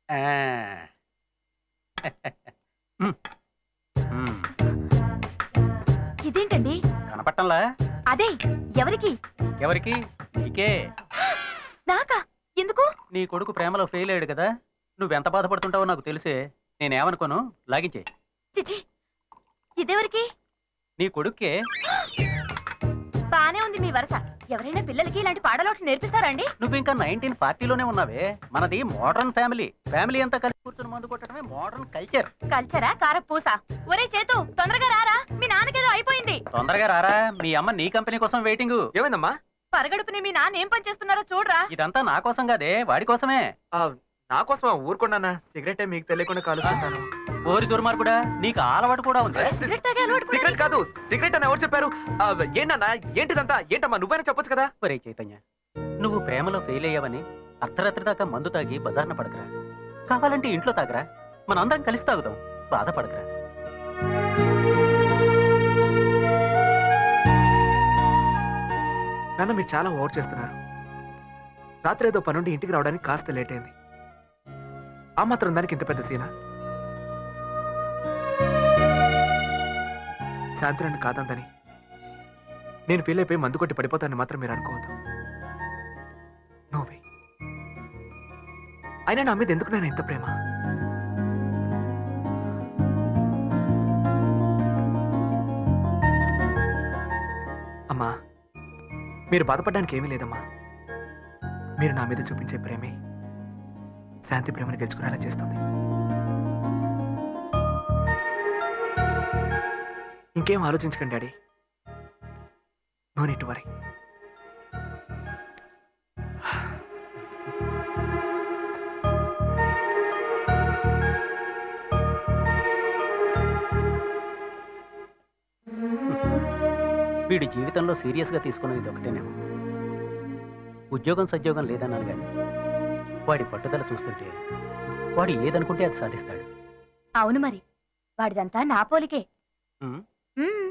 ఆ. ఇదేంటండి? కనపట్టంలా? అదే ఎవరికి? ఎవరికి? నీకే. నాకా? ఎందుకు? నీ కొడుకు ప్రేమలో ఫెయిల్ అయ్యాడు కదా, నువ్వెంత బాధపడుతుంటావో నాకు తెలిసే. నేనేమనుకోను, లాగించే. చిచి, ఇదెవరికి? నీ కొడుక్కే. బానే ఉంది మీ వరస. ఎవరైనా పిల్లలకి ఇలాంటి పాడలోట్లు నేర్పిస్తారా అండి? నువ్వు ఇంకా 1940లోనే ఉన్నావే. మనది మోడర్న్ ఫ్యామిలీ. ఫ్యామిలీ అంతా కలిసి కూర్చొని మందు కొట్టడమే మోడర్న్ కల్చర్. కల్చరా కార పూస? ఒరే చేతు, తొందరగా రారా, మీ నాన్నకేదో అయిపోయింది. తొందరగా రారా, మీ అమ్మ నీ కంపెనీ కోసం వెయిటింగ్. ఏమైందమ్మా? పరగడుపుని మీ నాన్న ఏం పని చేస్తున్నారో చూడరా. ఇదంతా నా కోసం కాదే, వాడి కోసమే. నా కోసం ఊరుకున్నా. సిగరెట్ మీకు తెలియకుండా కాలుస్తుంటాను. ఓరి దుర్మార్గుడా, నీకు అలవాటు కూడా ఉంది. సిగరెట్ కాదు, సిగరెట్ అని ఎవరు చెప్పారు? ఏంటన్నా, ఏంటిదంతా? ఏంటమ్మా, నువ్వైనా చెప్పొచ్చు కదా. ఒరే చైతన్య, నువ్వు ప్రేమలో ఫెయిల్ అయ్యావని అర్ధరాత్రి దాకా మందు తాగి బజార్న పడకరా. కావాలంటే ఇంట్లో తాగరా, మనందరం కలిసి తాగుదాం. బాధపడకరా. నాన్న, మీరు చాలా ఓవర్ చేస్తున్నారు. రాత్రి ఏదో పనుండి ఇంటికి రావడానికి కాస్త లేట్ అయింది. ఆ మాత్రం దానికి ఇంత పెద్ద సీనా? శాంతి నన్ను కాదందని, నేను ఫీల్ అయిపోయి మందు కొట్టి పడిపోతానని మాత్రం మీరు అనుకోవద్దు. నోవే. అయినా నా మీద ఎందుకు నేను ఇంత ప్రేమ? అమ్మా, మీరు బాధపడడానికి ఏమీ లేదమ్మా. మీరు నా మీద చూపించే ప్రేమే శాంతి ప్రేమను గెలుచుకునేలా చేస్తుంది. ఇంకేం ఆలోచించకండి daddy. No need to worry. వీడి జీవితంలో సీరియస్గా తీసుకున్నది ఒకటేనేమో. ఉద్యోగం సద్యోగం లేదన్నాను కానీ వాడి పట్టుదల చూస్తుంటే వాడు ఏదనుకుంటే అది సాధిస్తాడు. అవును మరి, వాడిదంతా నా పోలికే. ఉమ్. మ్మ్.